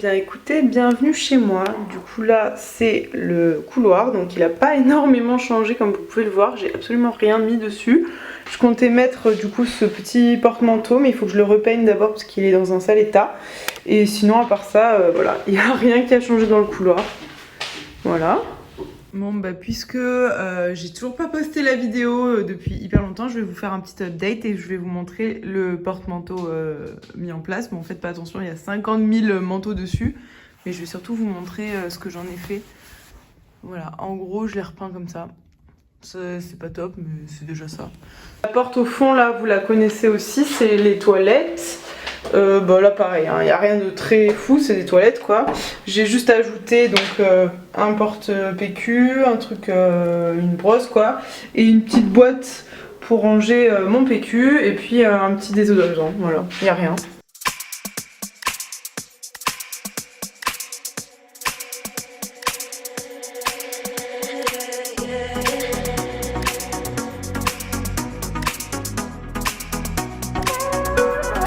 bien écoutez, bienvenue chez moi. Du coup là c'est le couloir, donc il n'a pas énormément changé comme vous pouvez le voir, j'ai absolument rien mis dessus. Je comptais mettre du coup ce petit porte-manteau, mais il faut que je le repeigne d'abord parce qu'il est dans un sale état. Et sinon à part ça, voilà, il n'y a rien qui a changé dans le couloir. Voilà. Bon bah puisque j'ai toujours pas posté la vidéo depuis hyper longtemps, je vais vous faire un petit update et je vais vous montrer le porte-manteau mis en place. Bon faites pas attention, il y a 50 000 manteaux dessus, mais je vais surtout vous montrer ce que j'en ai fait. Voilà, en gros je les repeins comme ça. C'est pas top mais c'est déjà ça. La porte au fond là vous la connaissez aussi, c'est les toilettes. Bah là pareil, il n'y a rien de très fou, c'est des toilettes quoi. J'ai juste ajouté donc un porte-PQ, un truc, une brosse quoi, et une petite boîte pour ranger mon PQ, et puis un petit désodorisant, voilà, il n'y a rien.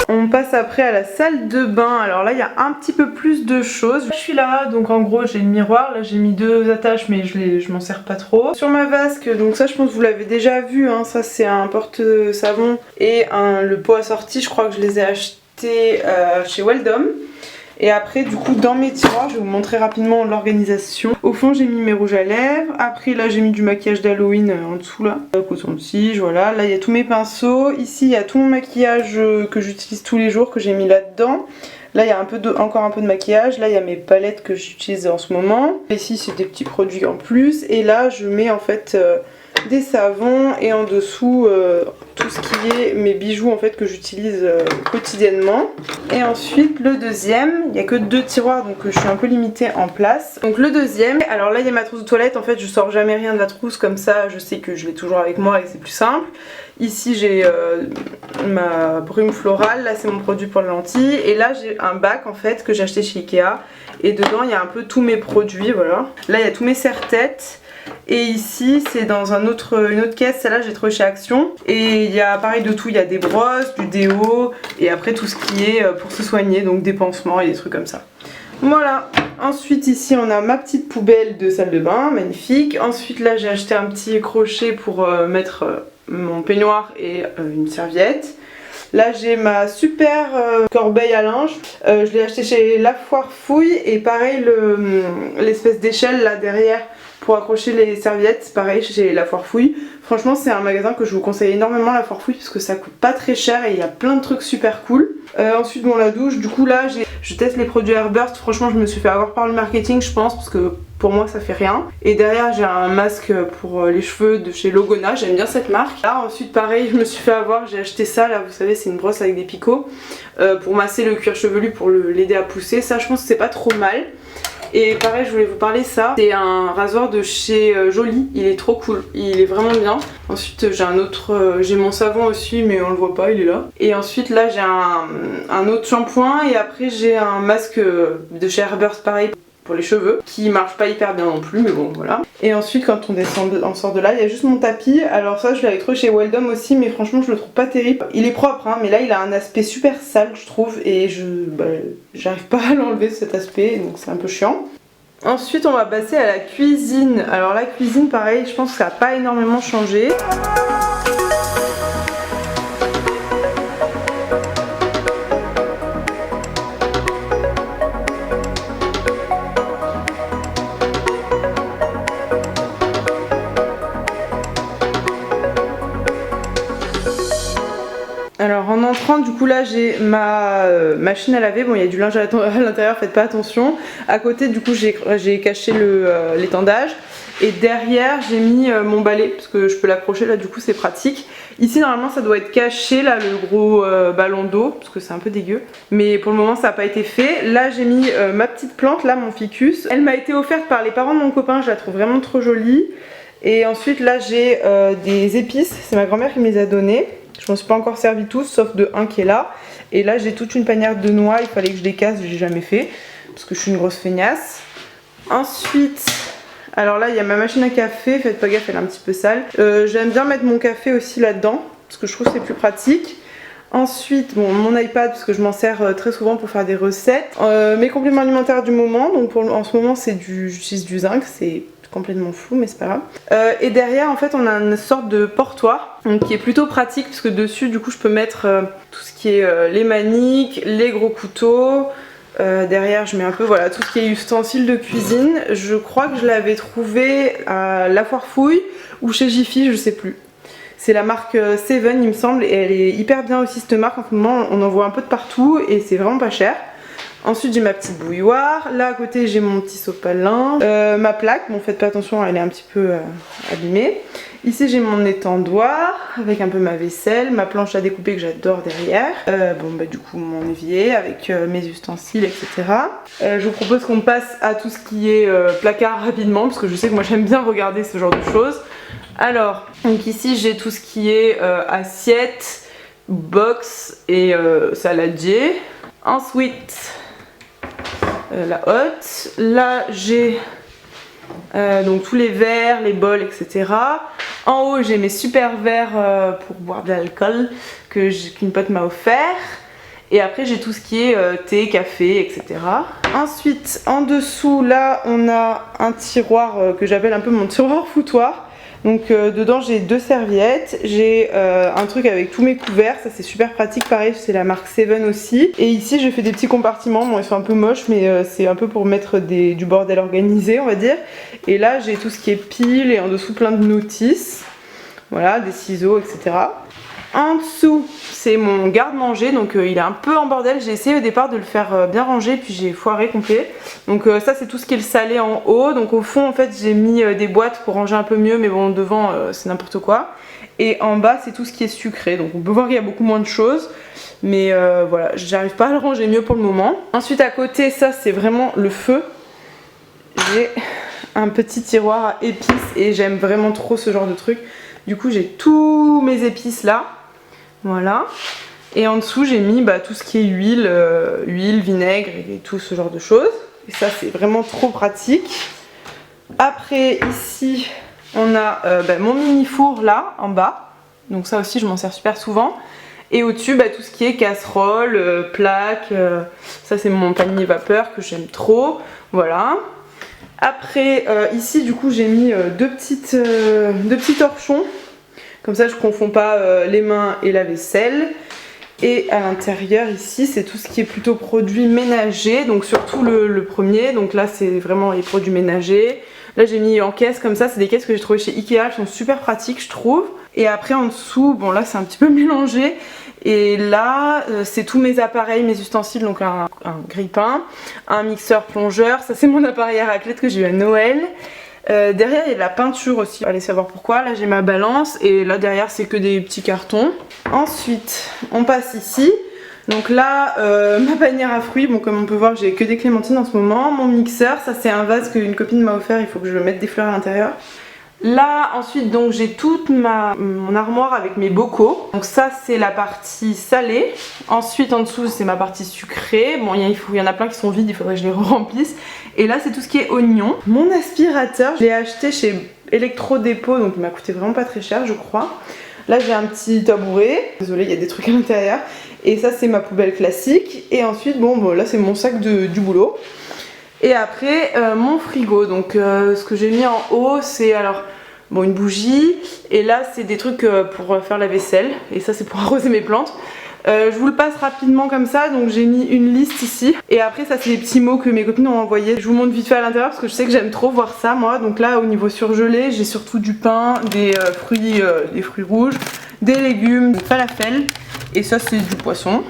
On passe après à la salle de bain. Alors là il y a un petit peu plus de choses. Je suis là, donc en gros j'ai le miroir. Là j'ai mis deux attaches mais je m'en sers pas trop. Sur ma vasque, donc ça je pense que vous l'avez déjà vu, hein. Ça c'est un porte-savon et le pot assorti. Je crois que je les ai achetés chez Weldom. Et après du coup dans mes tiroirs, je vais vous montrer rapidement l'organisation. Au fond j'ai mis mes rouges à lèvres. Après là j'ai mis du maquillage d'Halloween en dessous là. Coton-tige, voilà. Là il y a tous mes pinceaux. Ici il y a tout mon maquillage que j'utilise tous les jours que j'ai mis là-dedans. Là il y a encore un peu de maquillage. Là il y a mes palettes que j'utilise en ce moment. Ici c'est des petits produits en plus. Et là je mets en fait des savons et en dessous tout ce qui est mes bijoux en fait que j'utilise quotidiennement. Et ensuite le deuxième, il n'y a que deux tiroirs donc je suis un peu limitée en place. Donc le deuxième, alors là il y a ma trousse de toilette, en fait je sors jamais rien de la trousse, comme ça je sais que je l'ai toujours avec moi et c'est plus simple. Ici j'ai ma brume florale, là c'est mon produit pour les lentilles, et là j'ai un bac en fait que j'ai acheté chez Ikea et dedans il y a un peu tous mes produits, voilà. Là il y a tous mes serre-têtes. Et ici c'est dans une autre caisse, celle-là j'ai trouvé chez Action. Et il y a pareil de tout, il y a des brosses, du déo, et après tout ce qui est pour se soigner, donc des pansements et des trucs comme ça. Voilà, ensuite ici on a ma petite poubelle de salle de bain, magnifique. Ensuite là j'ai acheté un petit crochet pour mettre mon peignoir et une serviette. Là j'ai ma super corbeille à linge, je l'ai acheté chez La Foire Fouille, et pareil l'espèce d'échelle là derrière pour accrocher les serviettes, pareil chez La Foire Fouille. Franchement c'est un magasin que je vous conseille énormément, La Foire Fouille, parce que ça coûte pas très cher et il y a plein de trucs super cool. Ensuite bon, la douche, du coup là je teste les produits Airburst. Franchement je me suis fait avoir par le marketing je pense, parce que pour moi ça fait rien. Et derrière j'ai un masque pour les cheveux de chez Logona, j'aime bien cette marque. Là ensuite pareil je me suis fait avoir, j'ai acheté ça là, vous savez c'est une brosse avec des picots pour masser le cuir chevelu, pour l'aider à pousser. Ça je pense que c'est pas trop mal. Et pareil je voulais vous parler ça, c'est un rasoir de chez Jolie, il est trop cool, il est vraiment bien. Ensuite j'ai un autre, j'ai mon savon aussi mais on le voit pas, il est là. Et ensuite là j'ai un autre shampoing, et après j'ai un masque de chez Airburst pareil pour les cheveux, qui marche pas hyper bien non plus mais bon voilà. Et ensuite quand on sort de là, il y a juste mon tapis. Alors ça je l'avais trouvé chez Weldom aussi, mais franchement je le trouve pas terrible. Il est propre hein, mais là il a un aspect super sale je trouve, et j'arrive pas à l'enlever cet aspect, donc c'est un peu chiant. Ensuite on va passer à la cuisine. Alors la cuisine pareil, je pense que ça n'a pas énormément changé. Alors en entrant du coup là j'ai ma machine à laver, bon il y a du linge à l'intérieur, faites pas attention. À côté du coup j'ai caché l'étendage, et derrière j'ai mis mon balai parce que je peux l'accrocher là, du coup c'est pratique. Ici normalement ça doit être caché là, le gros ballon d'eau, parce que c'est un peu dégueu, mais pour le moment ça n'a pas été fait. Là j'ai mis ma petite plante là, mon ficus, elle m'a été offerte par les parents de mon copain, je la trouve vraiment trop jolie. Et ensuite là j'ai des épices, c'est ma grand-mère qui me les a données. Je m'en suis pas encore servi tous, sauf de un qui est là. Et là j'ai toute une panière de noix, il fallait que je les casse, j'ai jamais fait, parce que je suis une grosse feignasse. Ensuite, alors là il y a ma machine à café, faites pas gaffe, elle est un petit peu sale. J'aime bien mettre mon café aussi là-dedans, parce que je trouve que c'est plus pratique. Ensuite, bon, mon iPad, parce que je m'en sers très souvent pour faire des recettes. Mes compléments alimentaires du moment, donc en ce moment j'utilise du zinc, c'est complètement flou mais c'est pas grave. Et derrière en fait on a une sorte de portoir donc, qui est plutôt pratique parce que dessus du coup je peux mettre tout ce qui est les maniques, les gros couteaux. Derrière je mets un peu voilà tout ce qui est ustensiles de cuisine. Je crois que je l'avais trouvé à La Foire Fouille ou chez Jiffy, je sais plus. C'est la marque Seven il me semble et elle est hyper bien aussi cette marque en ce moment, on en voit un peu de partout et c'est vraiment pas cher. Ensuite j'ai ma petite bouilloire, là à côté j'ai mon petit sopalin, ma plaque, bon faites pas attention elle est un petit peu abîmée. Ici j'ai mon étendoir avec un peu ma vaisselle, ma planche à découper que j'adore derrière. Bon bah du coup mon évier avec mes ustensiles etc. Je vous propose qu'on passe à tout ce qui est placard rapidement parce que je sais que moi j'aime bien regarder ce genre de choses. Alors, donc ici j'ai tout ce qui est assiette, box et saladier. Ensuite, la hotte. Là j'ai donc tous les verres, les bols, etc. En haut j'ai mes super verres pour boire de l'alcool qu'une pote m'a offert. Et après j'ai tout ce qui est thé, café, etc. Ensuite en dessous là on a un tiroir que j'appelle un peu mon tiroir foutoir. Donc dedans j'ai 2 serviettes, j'ai un truc avec tous mes couverts, ça c'est super pratique, pareil c'est la marque Seven aussi. Et ici j'ai fait des petits compartiments, bon ils sont un peu moches mais c'est un peu pour mettre du bordel organisé on va dire. Et là j'ai tout ce qui est piles et en dessous plein de notices, voilà des ciseaux etc. En dessous c'est mon garde-manger, donc il est un peu en bordel, j'ai essayé au départ de le faire bien ranger puis j'ai foiré complet. Donc ça c'est tout ce qui est le salé en haut, donc au fond en fait j'ai mis des boîtes pour ranger un peu mieux mais bon devant c'est n'importe quoi. Et en bas c'est tout ce qui est sucré, donc on peut voir qu'il y a beaucoup moins de choses. Mais voilà, j'arrive pas à le ranger mieux pour le moment. Ensuite à côté ça c'est vraiment le feu. J'ai un petit tiroir à épices et j'aime vraiment trop ce genre de truc. Du coup j'ai tous mes épices là. Voilà, et en dessous j'ai mis tout ce qui est huile, vinaigre et tout ce genre de choses. Et ça c'est vraiment trop pratique. Après ici on a mon mini four là en bas. Donc ça aussi je m'en sers super souvent. Et au-dessus tout ce qui est casserole, plaque, ça c'est mon panier vapeur que j'aime trop. Voilà. Après ici du coup j'ai mis deux petits torchons. Comme ça je confonds pas les mains et la vaisselle. Et à l'intérieur ici c'est tout ce qui est plutôt produits ménagers. Donc surtout le premier, donc là c'est vraiment les produits ménagers. Là j'ai mis en caisse comme ça, c'est des caisses que j'ai trouvées chez Ikea, elles sont super pratiques je trouve. Et après en dessous, bon là c'est un petit peu mélangé. Et là c'est tous mes appareils, mes ustensiles, donc un grille-pain, un mixeur plongeur, ça c'est mon appareil à raclette que j'ai eu à Noël. Derrière il y a de la peinture aussi, allez savoir pourquoi. Là j'ai ma balance et là derrière c'est que des petits cartons. Ensuite on passe ici. Donc là ma panière à fruits, bon comme on peut voir j'ai que des clémentines en ce moment. Mon mixeur, ça c'est un vase qu'une copine m'a offert, il faut que je mette des fleurs à l'intérieur. Là ensuite donc j'ai toute mon armoire avec mes bocaux. Donc ça c'est la partie salée. Ensuite en dessous c'est ma partie sucrée. Bon il y en a plein qui sont vides, il faudrait que je les remplisse. Et là c'est tout ce qui est oignon. Mon aspirateur je l'ai acheté chez Electro-Dépôt, donc il m'a coûté vraiment pas très cher je crois. Là j'ai un petit tabouret, désolé il y a des trucs à l'intérieur. Et ça c'est ma poubelle classique. Et ensuite bon là c'est mon sac du boulot. Et après mon frigo, donc ce que j'ai mis en haut c'est alors une bougie. Et là c'est des trucs pour faire la vaisselle. Et ça c'est pour arroser mes plantes. Je vous le passe rapidement comme ça, donc j'ai mis une liste ici. Et après ça c'est les petits mots que mes copines ont envoyés. Je vous montre vite fait à l'intérieur parce que je sais que j'aime trop voir ça moi. Donc là au niveau surgelé j'ai surtout du pain, des fruits rouges, des légumes, du falafel. Et ça c'est du poisson.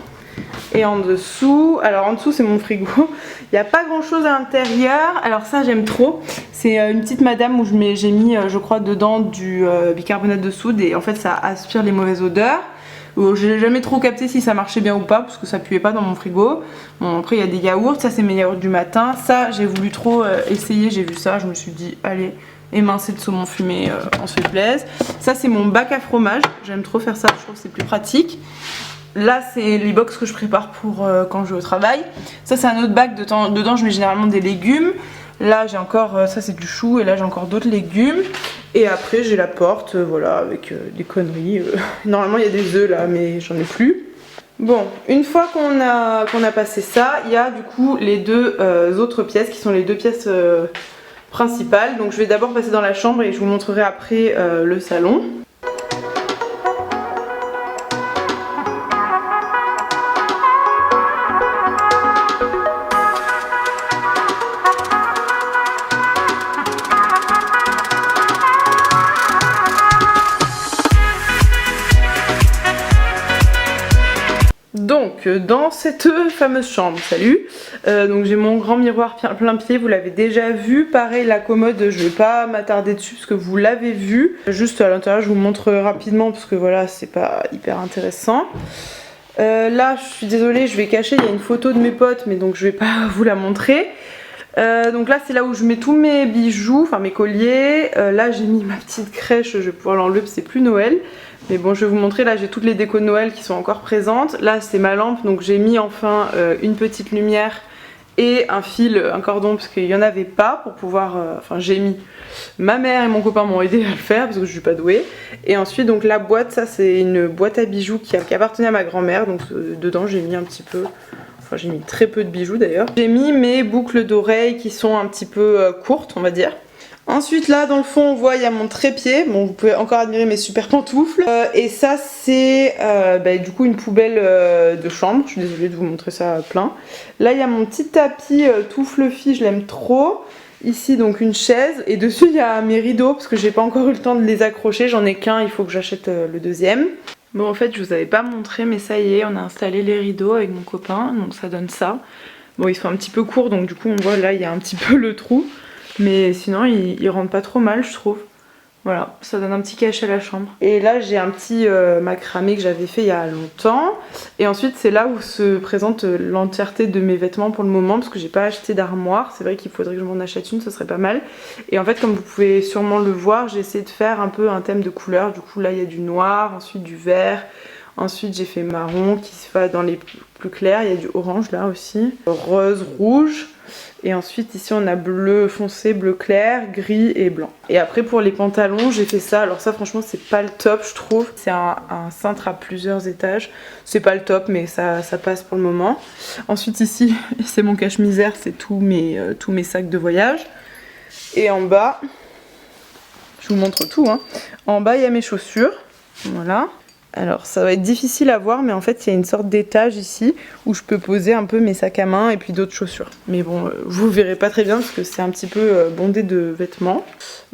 Et en dessous, alors en dessous c'est mon frigo. Il n'y a pas grand chose à l'intérieur. Alors ça j'aime trop. C'est une petite madame où j'ai mis je crois dedans du bicarbonate de soude. Et en fait ça aspire les mauvaises odeurs. Je n'ai jamais trop capté si ça marchait bien ou pas parce que ça puait pas dans mon frigo. Bon après il y a des yaourts, ça c'est mes yaourts du matin. Ça j'ai voulu trop essayer, j'ai vu ça, je me suis dit allez, émincer de saumon fumé, on se fait plaisir. Ça c'est mon bac à fromage, j'aime trop faire ça, je trouve que c'est plus pratique. Là c'est les box que je prépare pour quand je vais au travail. Ça c'est un autre bac, dedans je mets généralement des légumes. Là j'ai encore, ça c'est du chou et là j'ai encore d'autres légumes. Et après j'ai la porte, voilà, avec des conneries. Normalement il y a des œufs là mais j'en ai plus. Bon, une fois qu'on a passé ça, il y a du coup les deux autres pièces qui sont les deux pièces principales. Donc je vais d'abord passer dans la chambre et je vous montrerai après le salon. Donc dans cette fameuse chambre, salut, donc j'ai mon grand miroir plein pied, vous l'avez déjà vu. Pareil, la commode, je vais pas m'attarder dessus parce que vous l'avez vu. Juste à l'intérieur, je vous montre rapidement parce que voilà, c'est pas hyper intéressant. Là, je suis désolée, je vais cacher, il y a une photo de mes potes, mais donc je vais pas vous la montrer. Donc là, c'est là où je mets tous mes bijoux, enfin mes colliers. Là, j'ai mis ma petite crèche, je vais pouvoir l'enlever parce que c'est plus Noël. Mais bon, je vais vous montrer, là j'ai toutes les décos de Noël qui sont encore présentes. Là c'est ma lampe, donc j'ai mis enfin une petite lumière et un fil, un cordon, parce qu'il n'y en avait pas pour pouvoir... Enfin j'ai mis... Ma mère et mon copain m'ont aidé à le faire parce que je suis pas douée. Et ensuite donc la boîte, ça c'est une boîte à bijoux qui appartenait à ma grand-mère. Donc dedans j'ai mis un petit peu... Enfin j'ai mis très peu de bijoux d'ailleurs. J'ai mis mes boucles d'oreilles qui sont un petit peu courtes on va dire. Ensuite là dans le fond on voit il y a mon trépied, bon vous pouvez encore admirer mes super pantoufles et ça c'est du coup une poubelle de chambre, je suis désolée de vous montrer ça plein. Là il y a mon petit tapis tout fluffy, je l'aime trop. Ici donc une chaise et dessus il y a mes rideaux parce que j'ai pas encore eu le temps de les accrocher, j'en ai qu'un, il faut que j'achète le deuxième. Bon en fait je vous avais pas montré mais ça y est, on a installé les rideaux avec mon copain, donc ça donne ça. Bon ils sont un petit peu courts donc du coup on voit là il y a un petit peu le trou. Mais sinon il rentre pas trop mal je trouve. Voilà, ça donne un petit cachet à la chambre. Et là j'ai un petit macramé que j'avais fait il y a longtemps. Et ensuite c'est là où se présente l'entièreté de mes vêtements pour le moment. Parce que j'ai pas acheté d'armoire. C'est vrai qu'il faudrait que je m'en achète une, ce serait pas mal. Et en fait comme vous pouvez sûrement le voir, j'ai essayé de faire un peu un thème de couleurs. Du coup là il y a du noir, ensuite du vert. Ensuite j'ai fait marron qui se fait dans les plus clairs. Il y a du orange là aussi. Rose, rouge. Et ensuite ici on a bleu foncé, bleu clair, gris et blanc. Et après pour les pantalons j'ai fait ça. Alors ça franchement c'est pas le top je trouve. C'est un cintre à plusieurs étages. C'est pas le top mais ça passe pour le moment. Ensuite ici c'est mon cache-misère, c'est tous mes sacs de voyage. Et en bas, je vous montre tout hein. En bas il y a mes chaussures. Voilà. Alors ça va être difficile à voir mais en fait il y a une sorte d'étage ici où je peux poser un peu mes sacs à main et puis d'autres chaussures. Mais bon vous verrez pas très bien parce que c'est un petit peu bondé de vêtements.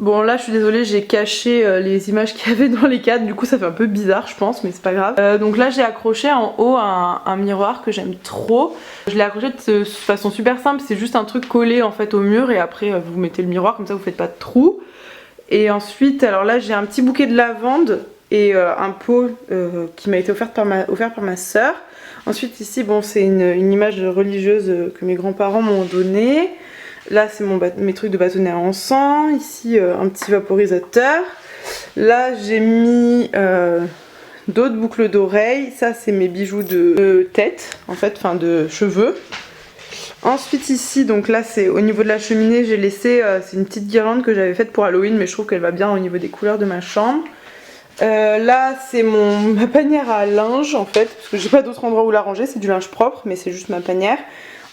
Bon là je suis désolée, j'ai caché les images qu'il y avait dans les cadres, du coup ça fait un peu bizarre je pense mais c'est pas grave. Donc là j'ai accroché en haut un miroir que j'aime trop. Je l'ai accroché de façon super simple, c'est juste un truc collé en fait au mur et après vous mettez le miroir comme ça vous faites pas de trou. Et ensuite alors là j'ai un petit bouquet de lavande et un pot qui m'a été offert par ma soeur. Ensuite ici bon c'est une image religieuse que mes grands-parents m'ont donnée. Là c'est mes trucs de bâtonnet à encens. Ici un petit vaporisateur. Là j'ai mis d'autres boucles d'oreilles. Ça c'est mes bijoux de tête en fait, enfin de cheveux. Ensuite ici, donc là c'est au niveau de la cheminée, j'ai laissé, c'est une petite guirlande que j'avais faite pour Halloween mais je trouve qu'elle va bien au niveau des couleurs de ma chambre. Là c'est ma panière à linge en fait, parce que j'ai pas d'autre endroit où la ranger, c'est du linge propre mais c'est juste ma panière.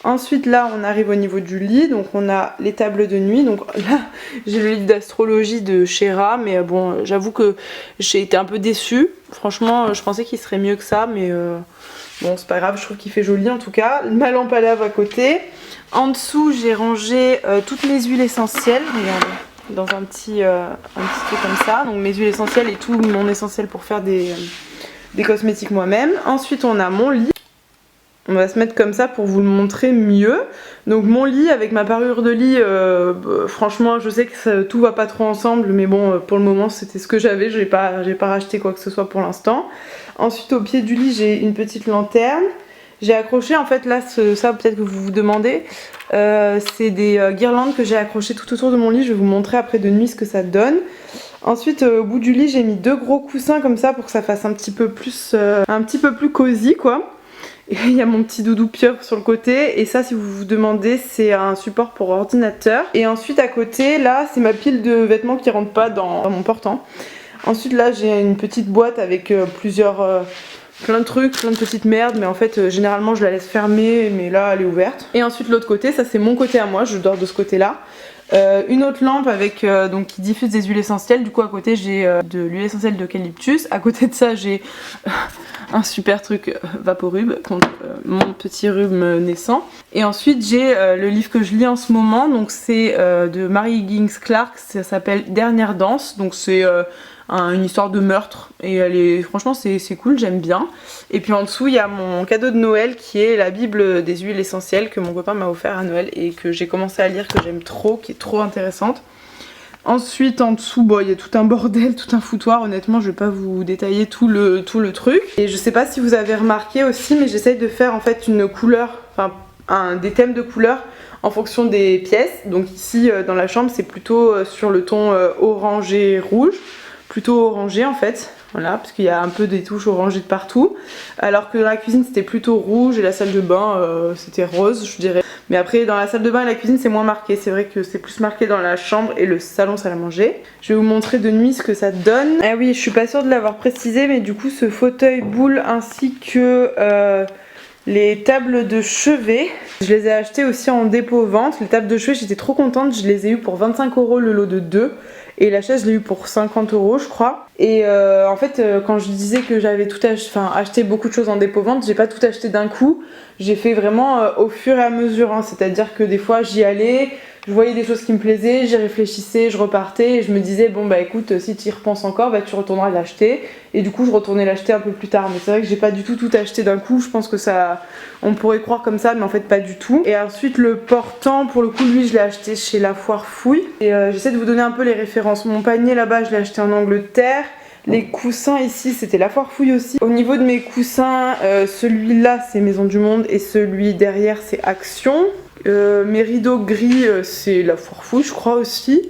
Ensuite là on arrive au niveau du lit, donc on a les tables de nuit, donc là j'ai le livre d'astrologie de Shera mais bon j'avoue que j'ai été un peu déçue, franchement je pensais qu'il serait mieux que ça mais bon c'est pas grave, je trouve qu'il fait joli en tout cas. Ma lampe à lave à côté, en dessous j'ai rangé toutes mes huiles essentielles, regardez. Dans un petit truc comme ça, donc mes huiles essentielles et tout mon essentiel pour faire des cosmétiques moi-même. Ensuite on a mon lit, on va se mettre comme ça pour vous le montrer mieux. Donc mon lit avec ma parure de lit, franchement je sais que tout va pas trop ensemble mais bon pour le moment c'était ce que j'avais, j'ai pas racheté quoi que ce soit pour l'instant. Ensuite au pied du lit j'ai une petite lanterne. J'ai accroché en fait là, ça peut-être que vous vous demandez, c'est des guirlandes que j'ai accrochées tout autour de mon lit, je vais vous montrer après de nuit ce que ça donne. Ensuite au bout du lit j'ai mis deux gros coussins comme ça pour que ça fasse un petit peu plus cosy quoi. Et il y a mon petit doudou pieuvre sur le côté et ça si vous vous demandez c'est un support pour ordinateur. Et ensuite à côté là c'est ma pile de vêtements qui rentre pas dans mon portant. Ensuite là j'ai une petite boîte avec plusieurs plein de trucs, plein de petites merdes, mais en fait généralement je la laisse fermée, mais là elle est ouverte. Et ensuite l'autre côté, ça c'est mon côté à moi, je dors de ce côté là. Une autre lampe avec donc qui diffuse des huiles essentielles. Du coup à côté j'ai de l'huile essentielle d'eucalyptus. À côté de ça j'ai un super truc Vaporub contre mon petit rhume naissant. Et ensuite j'ai le livre que je lis en ce moment. Donc c'est de Mary Higgins Clark. Ça s'appelle Dernière danse. Donc c'est une histoire de meurtre et elle est franchement c'est cool, j'aime bien. Et puis en dessous il y a mon cadeau de Noël qui est la Bible des huiles essentielles que mon copain m'a offert à Noël et que j'ai commencé à lire, que j'aime trop, qui est trop intéressante. Ensuite en dessous bon, il y a tout un bordel, tout un foutoir, honnêtement je vais pas vous détailler tout le truc. Et je sais pas si vous avez remarqué aussi, mais j'essaye de faire en fait une couleur, enfin des thèmes de couleurs en fonction des pièces. Donc ici dans la chambre c'est plutôt sur le ton orangé rouge, plutôt orangé en fait, voilà, parce qu'il y a un peu des touches orangées de partout, alors que dans la cuisine c'était plutôt rouge et la salle de bain c'était rose je dirais. Mais après dans la salle de bain et la cuisine c'est moins marqué, c'est vrai que c'est plus marqué dans la chambre et le salon salle à manger. Je vais vous montrer de nuit ce que ça donne. Ah oui, je suis pas sûre de l'avoir précisé, mais du coup ce fauteuil boule ainsi que les tables de chevet, je les ai achetées aussi en dépôt-vente. Les tables de chevet j'étais trop contente, je les ai eues pour 25 € le lot de 2. Et la chaise je l'ai eu pour 50 € je crois. Et en fait quand je disais que j'avais tout acheté beaucoup de choses en dépôt-vente, j'ai pas tout acheté d'un coup. J'ai fait vraiment au fur et à mesure, hein. C'est-à-dire que des fois j'y allais, je voyais des choses qui me plaisaient, j'y réfléchissais, je repartais et je me disais bon bah écoute si tu y repenses encore bah tu retourneras l'acheter. Et du coup je retournais l'acheter un peu plus tard. Mais c'est vrai que j'ai pas du tout acheté d'un coup, je pense que ça, on pourrait croire comme ça mais en fait pas du tout. Et ensuite le portant, pour le coup lui je l'ai acheté chez La Foire Fouille. Et j'essaie de vous donner un peu les références. Mon panier là-bas je l'ai acheté en Angleterre. Les coussins ici c'était La Foire Fouille aussi. Au niveau de mes coussins, celui-là c'est Maison du Monde et celui derrière c'est Action. Mes rideaux gris c'est La Foire Fouille je crois aussi.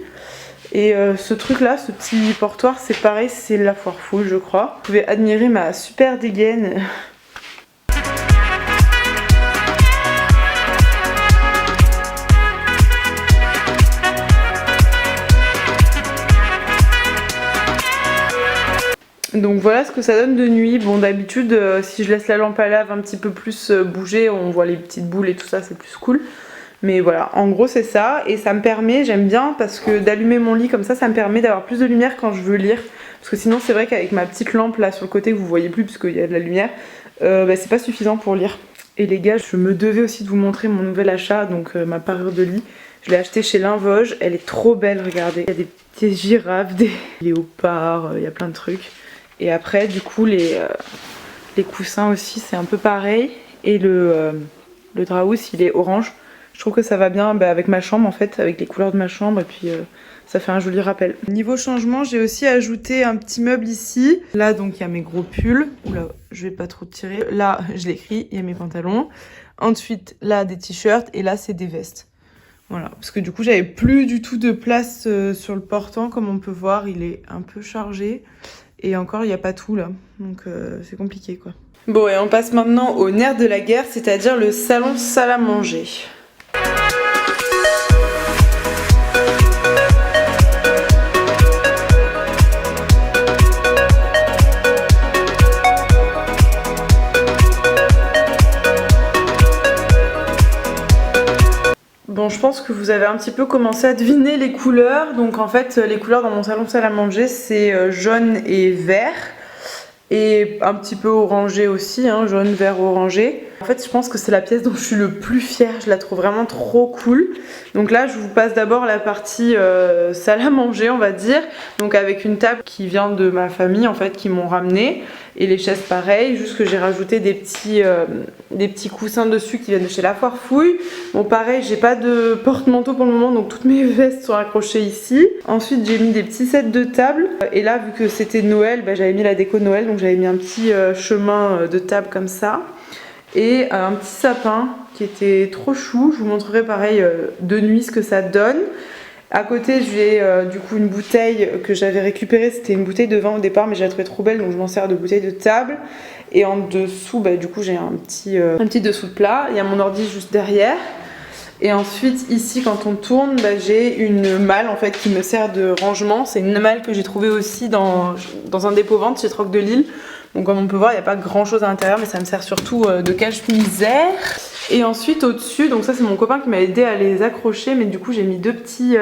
Et ce truc là, ce petit portoir c'est pareil, c'est La Foire Fouille je crois. Vous pouvez admirer ma super dégaine. Donc voilà ce que ça donne de nuit. Bon d'habitude si je laisse la lampe à lave un petit peu plus bouger, on voit les petites boules et tout ça, c'est plus cool. Mais voilà, en gros c'est ça. Et ça me permet, j'aime bien parce que d'allumer mon lit comme ça me permet d'avoir plus de lumière quand je veux lire. Parce que sinon c'est vrai qu'avec ma petite lampe là sur le côté que vous voyez plus parce qu'il y a de la lumière, bah, c'est pas suffisant pour lire. Et les gars, je me devais aussi de vous montrer mon nouvel achat, donc ma parure de lit. Je l'ai acheté chez Linvoge, elle est trop belle, regardez. Il y a des petites girafes, des léopards, il y a plein de trucs. Et après du coup les coussins aussi c'est un peu pareil. Et le drap housse il est orange. Je trouve que ça va bien avec ma chambre en fait, avec les couleurs de ma chambre et puis ça fait un joli rappel. Niveau changement, j'ai aussi ajouté un petit meuble ici. Là donc il y a mes gros pulls. Oula, je vais pas trop tirer. Là je l'écris, il y a mes pantalons. Ensuite là des t-shirts et là c'est des vestes. Voilà, parce que du coup j'avais plus du tout de place sur le portant, comme on peut voir, il est un peu chargé. Et encore il n'y a pas tout là, donc c'est compliqué quoi. Bon et on passe maintenant au nerf de la guerre, c'est-à-dire le salon salle à manger. Bon, je pense que vous avez un petit peu commencé à deviner les couleurs. Donc en fait, les couleurs dans mon salon salle à manger, c'est jaune et vert. Et un petit peu orangé aussi, hein, jaune, vert, orangé. En fait, je pense que c'est la pièce dont je suis le plus fière. Je la trouve vraiment trop cool. Donc là, je vous passe d'abord la partie salle à manger, on va dire. Donc avec une table qui vient de ma famille, en fait, qui m'ont ramené. Et les chaises pareil, juste que j'ai rajouté des petits coussins dessus qui viennent de chez La Foire Fouille. Bon pareil, j'ai pas de porte-manteau pour le moment, donc toutes mes vestes sont accrochées ici. Ensuite j'ai mis des petits sets de table. Et là vu que c'était Noël, j'avais mis la déco de Noël, donc j'avais mis un petit chemin de table comme ça. Et un petit sapin qui était trop chou. Je vous montrerai pareil de nuit ce que ça donne. À côté j'ai du coup une bouteille que j'avais récupérée, c'était une bouteille de vin au départ mais je la trouvais trop belle donc je m'en sers de bouteille de table. Et en dessous du coup j'ai un petit dessous de plat, il y a mon ordi juste derrière. Et ensuite ici quand on tourne j'ai une malle en fait qui me sert de rangement. C'est une malle que j'ai trouvée aussi dans un dépôt-vente chez Troc de Lille Donc comme on peut voir, il n'y a pas grand chose à l'intérieur, mais ça me sert surtout de cache-misère. Et ensuite au-dessus, donc ça c'est mon copain qui m'a aidé à les accrocher, mais du coup j'ai mis deux petits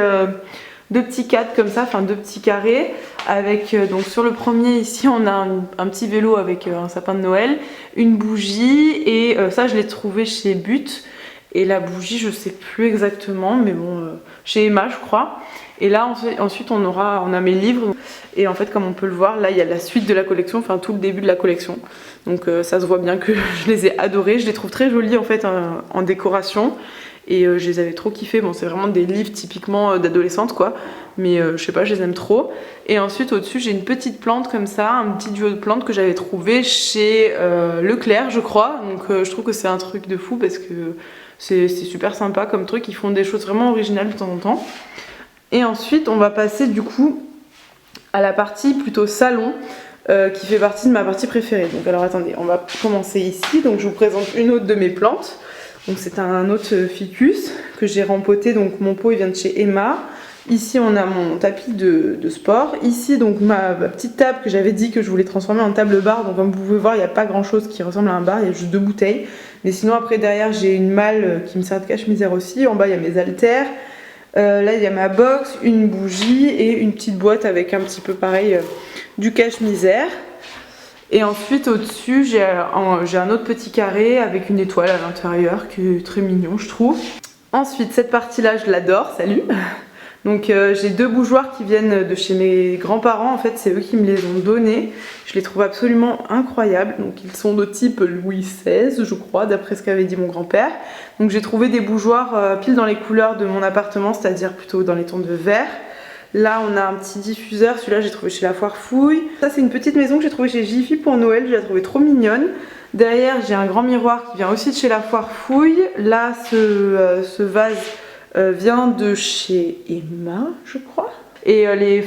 cadres comme ça, enfin deux petits carrés. Avec donc sur le premier ici on a un petit vélo avec un sapin de Noël, une bougie et ça je l'ai trouvé chez But. Et la bougie je sais plus exactement, mais bon chez Emma je crois. Et là ensuite on a mes livres. Et en fait comme on peut le voir là il y a la suite de la collection, enfin tout le début de la collection. Donc ça se voit bien que je les ai adorés. Je les trouve très jolis en fait en décoration. Et je les avais trop kiffés. Bon c'est vraiment des livres typiquement d'adolescente quoi. Mais je sais pas, je les aime trop. Et ensuite au-dessus j'ai une petite plante comme ça, un petit duo de plantes que j'avais trouvé chez Leclerc je crois. Donc je trouve que c'est un truc de fou parce que c'est super sympa comme truc. Ils font des choses vraiment originales de temps en temps. Et ensuite on va passer du coup à la partie plutôt salon qui fait partie de ma partie préférée. Donc alors attendez, on va commencer ici. Donc je vous présente une autre de mes plantes. Donc c'est un autre ficus que j'ai rempoté. Donc mon pot il vient de chez Emma. Ici on a mon tapis de sport. Ici donc ma petite table que j'avais dit que je voulais transformer en table bar. Donc comme vous pouvez voir il n'y a pas grand chose qui ressemble à un bar, il y a juste 2 bouteilles. Mais sinon après derrière j'ai une malle qui me sert de cache-misère aussi. En bas il y a mes haltères. Là il y a ma box, une bougie et une petite boîte avec un petit peu pareil du cache-misère. Et ensuite au dessus j'ai un autre petit carré avec une étoile à l'intérieur qui est très mignon je trouve. Ensuite cette partie là je l'adore, salut. Donc j'ai 2 bougeoirs qui viennent de chez mes grands-parents, en fait c'est eux qui me les ont donnés. Je les trouve absolument incroyables, donc ils sont de type Louis XVI je crois, d'après ce qu'avait dit mon grand-père. Donc j'ai trouvé des bougeoirs pile dans les couleurs de mon appartement, c'est-à-dire plutôt dans les tons de vert. Là on a un petit diffuseur, celui-là j'ai trouvé chez La Foire Fouille. Ça c'est une petite maison que j'ai trouvée chez Jiffy pour Noël, je la trouvée trop mignonne. Derrière j'ai un grand miroir qui vient aussi de chez La Foire Fouille. Là ce vase vient de chez Emma je crois. Et les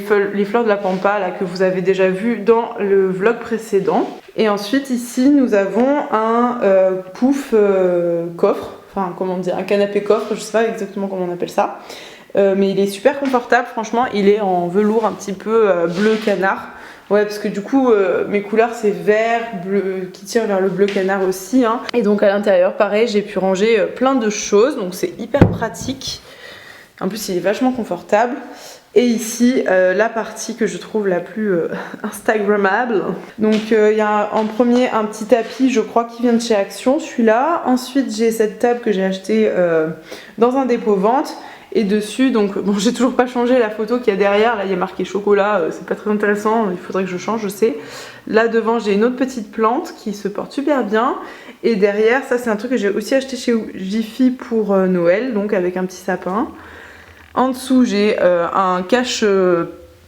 fleurs de la pampa là que vous avez déjà vu dans le vlog précédent. Et ensuite ici nous avons un pouf coffre, enfin comment dire, un canapé coffre, je sais pas exactement comment on appelle ça. Mais il est super confortable franchement, il est en velours un petit peu bleu canard. Ouais parce que du coup mes couleurs c'est vert, bleu qui tire vers le bleu canard aussi hein. Et donc à l'intérieur pareil j'ai pu ranger plein de choses, donc c'est hyper pratique. En plus il est vachement confortable. Et ici la partie que je trouve la plus instagrammable. Donc il y a en premier un petit tapis je crois qui vient de chez Action celui-là. Ensuite j'ai cette table que j'ai achetée dans un dépôt vente. Et dessus, donc bon j'ai toujours pas changé la photo qu'il y a derrière, là il y a marqué chocolat, c'est pas très intéressant, il faudrait que je change je sais. Là devant j'ai une autre petite plante qui se porte super bien. Et derrière, ça c'est un truc que j'ai aussi acheté chez Jiffy pour Noël, donc avec un petit sapin. En dessous j'ai un cache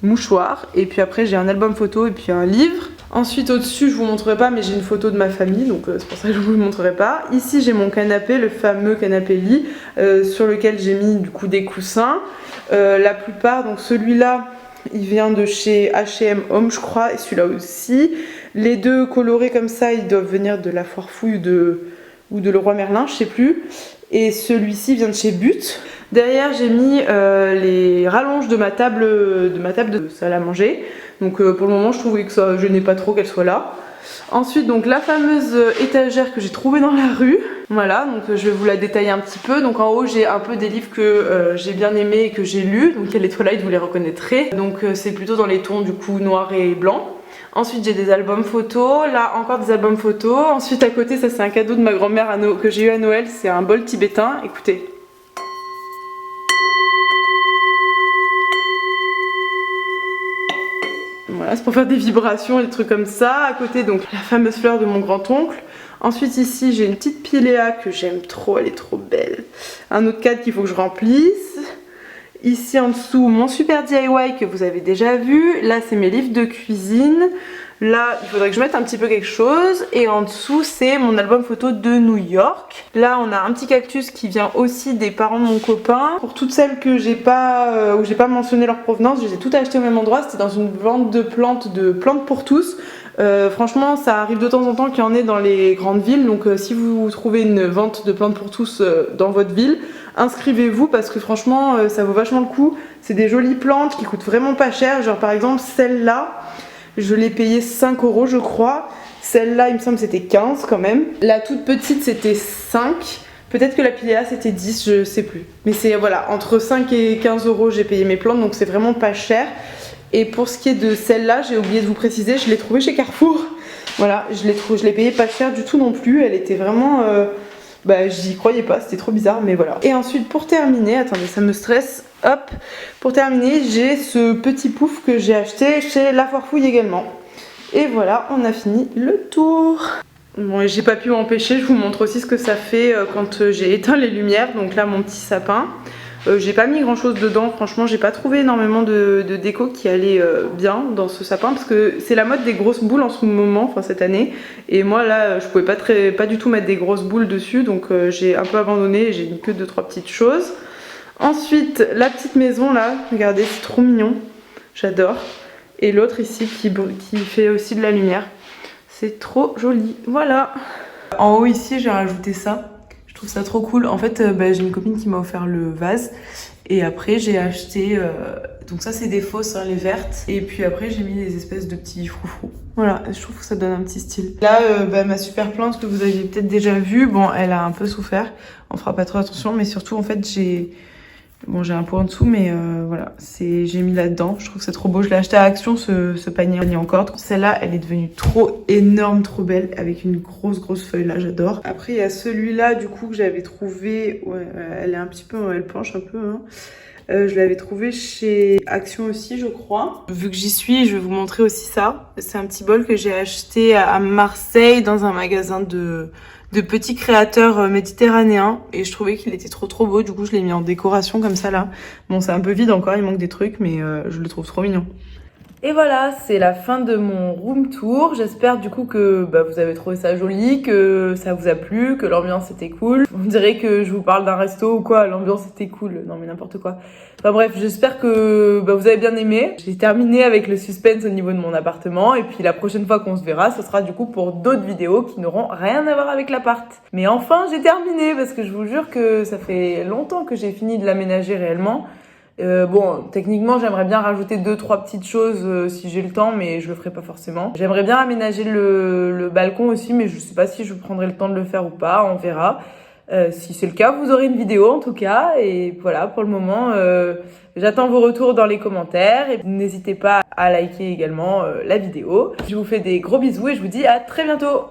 mouchoir et puis après j'ai un album photo et puis un livre. Ensuite au-dessus je vous montrerai pas mais j'ai une photo de ma famille donc c'est pour ça que je vous le montrerai pas. Ici j'ai mon canapé, le fameux canapé lit sur lequel j'ai mis du coup des coussins. La plupart, donc celui-là il vient de chez H&M Home je crois et celui-là aussi. Les deux colorés comme ça ils doivent venir de La Foire Fouille ou de Leroy Merlin je sais plus. Et celui-ci vient de chez But. Derrière j'ai mis les rallonges de ma table de salle à manger. Donc pour le moment je trouvais que ça gênait pas trop qu'elle soit là. Ensuite donc la fameuse étagère que j'ai trouvée dans la rue. Voilà, donc je vais vous la détailler un petit peu. Donc en haut j'ai un peu des livres que j'ai bien aimés et que j'ai lus. Donc il y a les Twilight, vous les reconnaîtrez. Donc c'est plutôt dans les tons du coup noir et blanc. Ensuite j'ai des albums photos, là encore des albums photos. Ensuite à côté, ça c'est un cadeau de ma grand-mère que j'ai eu à Noël, c'est un bol tibétain, écoutez. Voilà, c'est pour faire des vibrations et des trucs comme ça. À côté donc la fameuse fleur de mon grand-oncle. Ensuite ici j'ai une petite piléa que j'aime trop, elle est trop belle. Un autre cadre qu'il faut que je remplisse. Ici en dessous mon super DIY que vous avez déjà vu. Là c'est mes livres de cuisine. Là il faudrait que je mette un petit peu quelque chose. Et en dessous c'est mon album photo de New York. Là on a un petit cactus qui vient aussi des parents de mon copain. Pour toutes celles que j'ai pas, où j'ai pas mentionné leur provenance, je les ai toutes achetées au même endroit. C'était dans une vente de plantes pour tous. Franchement ça arrive de temps en temps qu'il y en ait dans les grandes villes. Donc si vous trouvez une vente de plantes pour tous dans votre ville, inscrivez-vous parce que franchement ça vaut vachement le coup. C'est des jolies plantes qui coûtent vraiment pas cher. Genre par exemple celle-là, je l'ai payée 5 € je crois. Celle-là, il me semble que c'était 15 quand même. La toute petite, c'était 5. Peut-être que la Pilea, c'était 10, je sais plus. Mais c'est, voilà, entre 5 et 15 euros, j'ai payé mes plantes, donc c'est vraiment pas cher. Et pour ce qui est de celle-là, j'ai oublié de vous préciser, je l'ai trouvée chez Carrefour. Voilà, je l'ai payée pas cher du tout non plus. Elle était vraiment... j'y croyais pas, c'était trop bizarre, mais voilà. Et ensuite, pour terminer, attendez, ça me stresse. Hop, pour terminer, j'ai ce petit pouf que j'ai acheté chez La Foire-Fouille également. Et voilà, on a fini le tour. Bon, j'ai pas pu m'empêcher, je vous montre aussi ce que ça fait quand j'ai éteint les lumières. Donc là, mon petit sapin. J'ai pas mis grand chose dedans, franchement j'ai pas trouvé énormément de déco qui allait bien dans ce sapin parce que c'est la mode des grosses boules en ce moment, enfin cette année, et moi là je pouvais pas du tout mettre des grosses boules dessus, donc j'ai un peu abandonné, j'ai mis que 2-3 petites choses. Ensuite la petite maison là, regardez c'est trop mignon, j'adore, et l'autre ici qui fait aussi de la lumière, c'est trop joli, voilà. En haut ici j'ai rajouté ça. Je trouve ça trop cool. En fait, j'ai une copine qui m'a offert le vase. Et après, j'ai acheté... donc ça, c'est des fausses, hein, les vertes. Et puis après, j'ai mis des espèces de petits froufrous. Voilà, je trouve que ça donne un petit style. Là, ma super plante que vous aviez peut-être déjà vue, bon, elle a un peu souffert. On fera pas trop attention. Mais surtout, en fait, j'ai un pot en dessous, mais voilà, j'ai mis là-dedans. Je trouve que c'est trop beau. Je l'ai acheté à Action, ce panier en corde. Celle-là, elle est devenue trop énorme, trop belle, avec une grosse feuille là, j'adore. Après, il y a celui-là, du coup, que j'avais trouvé. Ouais, elle est un petit peu, elle penche un peu, hein. Je l'avais trouvé chez Action aussi, je crois. Vu que j'y suis, je vais vous montrer aussi ça. C'est un petit bol que j'ai acheté à Marseille dans un magasin de petits créateurs méditerranéens, et je trouvais qu'il était trop beau, du coup je l'ai mis en décoration comme ça là. Bon, c'est un peu vide encore, il manque des trucs, mais je le trouve trop mignon. Et voilà, c'est la fin de mon room tour. J'espère du coup que vous avez trouvé ça joli, que ça vous a plu, que l'ambiance était cool. On dirait que je vous parle d'un resto ou quoi, l'ambiance était cool. Non mais n'importe quoi. Enfin bref, j'espère que vous avez bien aimé. J'ai terminé avec le suspense au niveau de mon appartement. Et puis la prochaine fois qu'on se verra, ce sera du coup pour d'autres vidéos qui n'auront rien à voir avec l'appart. Mais enfin, j'ai terminé parce que je vous jure que ça fait longtemps que j'ai fini de l'aménager réellement. Techniquement, j'aimerais bien rajouter 2-3 petites choses si j'ai le temps, mais je le ferai pas forcément. J'aimerais bien aménager le balcon aussi, mais je sais pas si je prendrai le temps de le faire ou pas, on verra. Si c'est le cas, vous aurez une vidéo en tout cas. Et voilà, pour le moment, j'attends vos retours dans les commentaires. Et n'hésitez pas à liker également la vidéo. Je vous fais des gros bisous et je vous dis à très bientôt.